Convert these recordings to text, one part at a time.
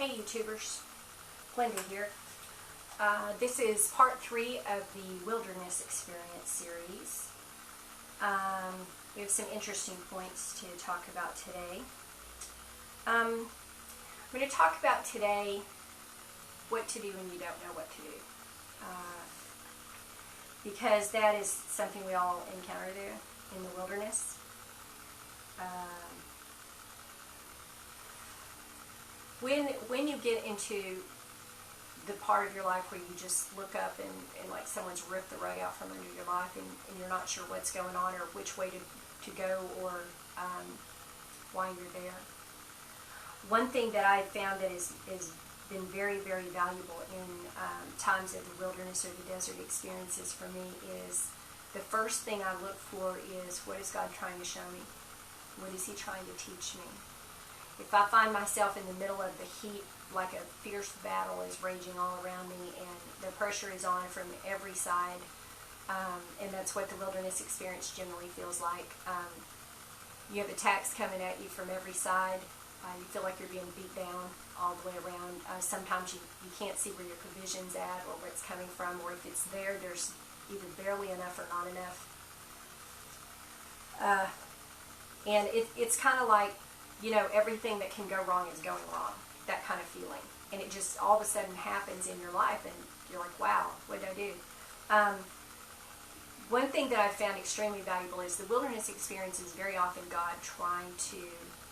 Hey YouTubers, Glenda here. This is part 3 of the Wilderness Experience series. We have some interesting points to talk about today. I'm going to talk about today what to do when you don't know what to do. Because that is something we all encounter there in the wilderness. When you get into the part of your life where you just look up and like someone's ripped the rug out from under your life and you're not sure what's going on or which way to go or why you're there. One thing that I've found that has been very, very valuable in times of the wilderness or the desert experiences for me is the first thing I look for is, what is God trying to show me? What is He trying to teach me? If I find myself in the middle of the heat, like a fierce battle is raging all around me and the pressure is on from every side, and that's what the wilderness experience generally feels like. You have attacks coming at you from every side. You feel like you're being beat down all the way around. Sometimes you can't see where your provision's at or where it's coming from, or if it's there, there's either barely enough or not enough. And it's kind of like, everything that can go wrong is going wrong, that kind of feeling. And it just all of a sudden happens in your life and you're like, wow, what did I do? One thing that I've found extremely valuable is the wilderness experience is very often God trying to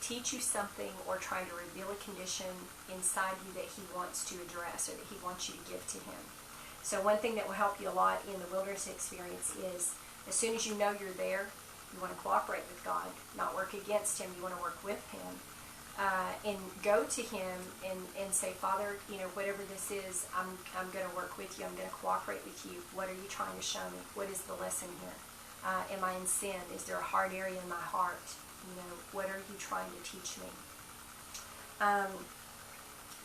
teach you something or trying to reveal a condition inside you that He wants to address or that He wants you to give to Him. So one thing that will help you a lot in the wilderness experience is as soon as you know you're there, you want to cooperate with God, not work against Him. You want to work with Him. And go to Him and say, Father, whatever this is, I'm going to work with you. I'm going to cooperate with you. What are you trying to show me? What is the lesson here? Am I in sin? Is there a hard area in my heart? What are you trying to teach me?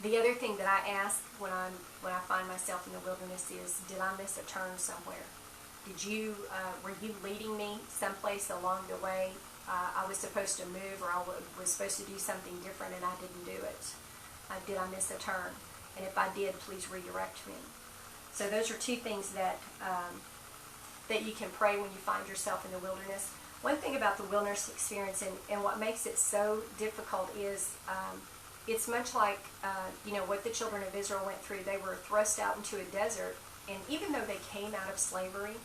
The other thing that I ask when I find myself in the wilderness is, did I miss a turn somewhere? Were you leading me someplace along the way? I was supposed to move or I was supposed to do something different and I didn't do it. Did I miss a turn? And if I did, please redirect me. So those are two things that you can pray when you find yourself in the wilderness. One thing about the wilderness experience and what makes it so difficult is it's much like what the children of Israel went through. They were thrust out into a desert, and even though they came out of slavery,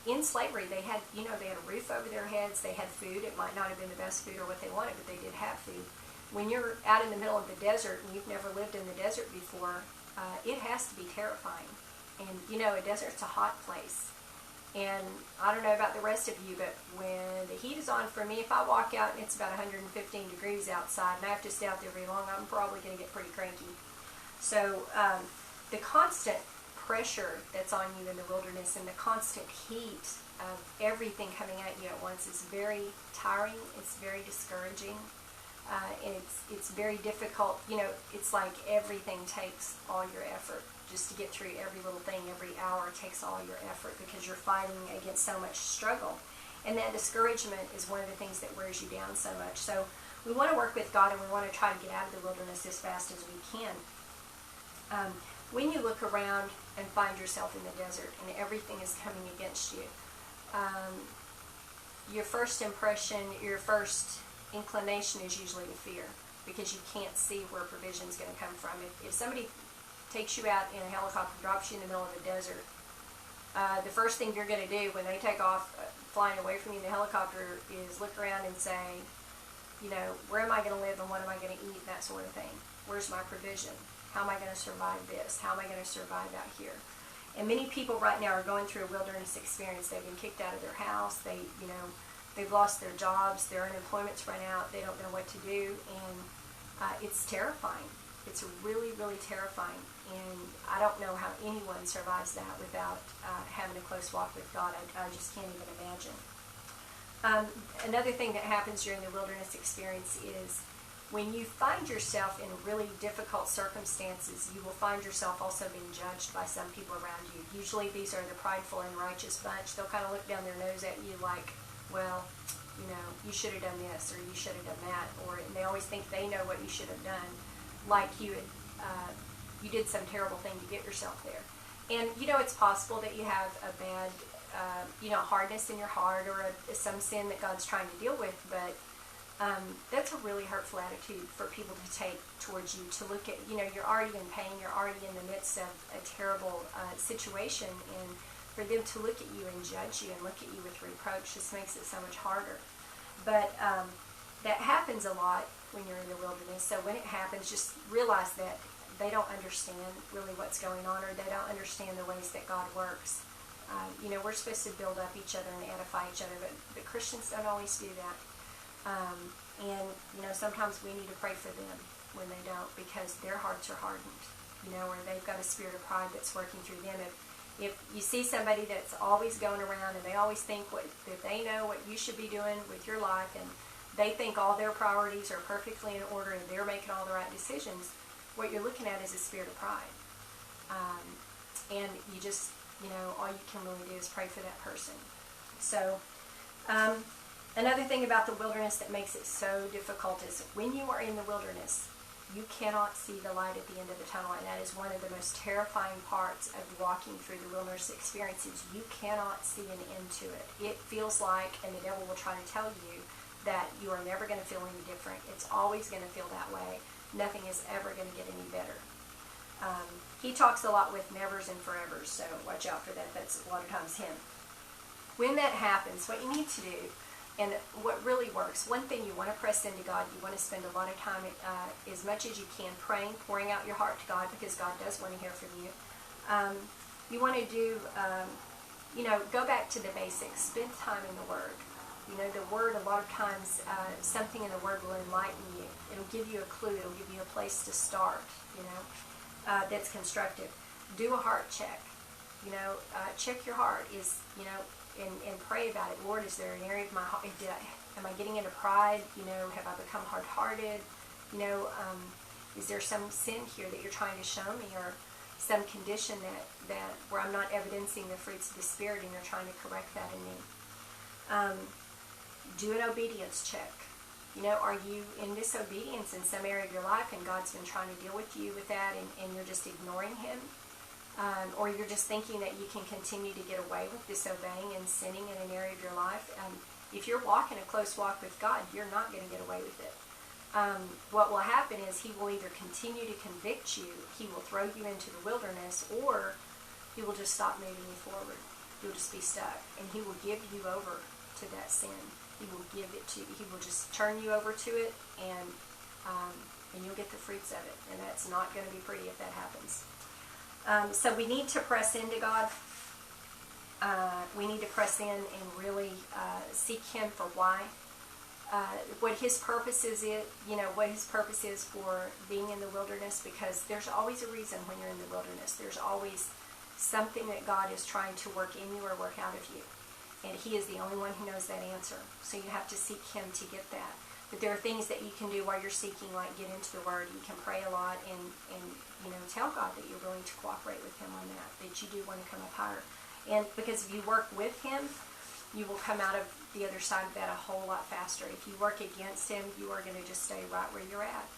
in slavery they had they had a roof over their heads, they had food. It might not have been the best food or what they wanted, but they did have food. When you're out in the middle of the desert and you've never lived in the desert before, it has to be terrifying. And a desert's a hot place. And I don't know about the rest of you, but when the heat is on for me, if I walk out and it's about 115 degrees outside and I have to stay out there very long, I'm probably going to get pretty cranky. So the constant pressure that's on you in the wilderness and the constant heat of everything coming at you at once is very tiring. It's very discouraging. And it's very difficult. It's like everything takes all your effort. Just to get through every little thing, every hour takes all your effort because you're fighting against so much struggle. And that discouragement is one of the things that wears you down so much. So we want to work with God and we want to try to get out of the wilderness as fast as we can. When you look around and find yourself in the desert and everything is coming against you, your first impression, your first inclination is usually to fear because you can't see where provision is going to come from. If somebody takes you out in a helicopter, drops you in the middle of the desert, the first thing you're going to do when they take off flying away from you in the helicopter is look around and say, where am I going to live and what am I going to eat, that sort of thing. Where's my provision? How am I going to survive this? How am I going to survive out here? And many people right now are going through a wilderness experience. They've been kicked out of their house. They've lost their jobs. Their unemployment's run out. They don't know what to do. And it's terrifying. It's really, really terrifying. And I don't know how anyone survives that without having a close walk with God. I just can't even imagine. Another thing that happens during the wilderness experience is when you find yourself in really difficult circumstances, you will find yourself also being judged by some people around you. Usually these are the prideful and righteous bunch. They'll kind of look down their nose at you like, well, you should have done this or you should have done that. And they always think they know what you should have done. like you had, you did some terrible thing to get yourself there. And it's possible that you have a bad, hardness in your heart, or some sin that God's trying to deal with, but that's a really hurtful attitude for people to take towards you, to look at, you're already in pain, you're already in the midst of a terrible situation, and for them to look at you and judge you and look at you with reproach just makes it so much harder. But that happens a lot when you're in the wilderness, so when it happens, just realize that they don't understand really what's going on, or they don't understand the ways that God works. We're supposed to build up each other and edify each other, but Christians don't always do that. And sometimes we need to pray for them when they don't, because their hearts are hardened, or they've got a spirit of pride that's working through them. If you see somebody that's always going around and they always think that they know what you should be doing with your life, and they think all their priorities are perfectly in order and they're making all the right decisions, what you're looking at is a spirit of pride. And you just, all you can really do is pray for that person. So, another thing about the wilderness that makes it so difficult is when you are in the wilderness, you cannot see the light at the end of the tunnel, and that is one of the most terrifying parts of walking through the wilderness experiences. You cannot see an end to it. It feels like, and the devil will try to tell you, that you are never going to feel any different. It's always going to feel that way. Nothing is ever going to get any better. He talks a lot with nevers and forevers, so watch out for that. That's a lot of times him. When that happens, what you need to do, and what really works, one thing, you want to press into God. You want to spend a lot of time, as much as you can, praying, pouring out your heart to God, because God does want to hear from you. You want to do, go back to the basics. Spend time in the Word. The Word, a lot of times, something in the Word will enlighten you. It'll give you a clue. It'll give you a place to start, that's constructive. Do a heart check. Check your heart. And pray about it. Lord, is there an area of my heart? Am I getting into pride? Have I become hard-hearted? Is there some sin here that you're trying to show me, or some condition that where I'm not evidencing the fruits of the Spirit, and you're trying to correct that in me? Do an obedience check. Are you in disobedience in some area of your life, and God's been trying to deal with you with that, and you're just ignoring Him? Or you're just thinking that you can continue to get away with disobeying and sinning in an area of your life. If you're walking a close walk with God, you're not going to get away with it. What will happen is He will either continue to convict you, He will throw you into the wilderness, or He will just stop moving you forward. You'll just be stuck, and He will give you over to that sin. He will give it to you. He will just turn you over to it, and you'll get the fruits of it. And that's not going to be pretty if that happens. So we need to press into God. We need to press in and really seek Him for why. What His purpose is, what His purpose is for being in the wilderness, because there's always a reason when you're in the wilderness. There's always something that God is trying to work in you or work out of you. And He is the only one who knows that answer. So you have to seek Him to get that. But there are things that you can do while you're seeking, like get into the Word. You can pray a lot and tell God that you're willing to cooperate with Him on that you do want to come up higher. And because if you work with Him, you will come out of the other side of that a whole lot faster. If you work against Him, you are going to just stay right where you're at.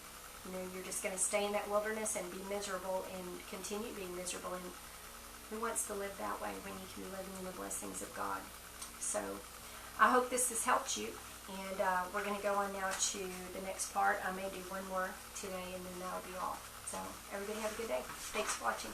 You're just going to stay in that wilderness and be miserable and continue being miserable. And who wants to live that way when you can be living in the blessings of God? So I hope this has helped you. And we're going to go on now to the next part. I may do one more today, and then that'll be all. So everybody have a good day. Thanks for watching.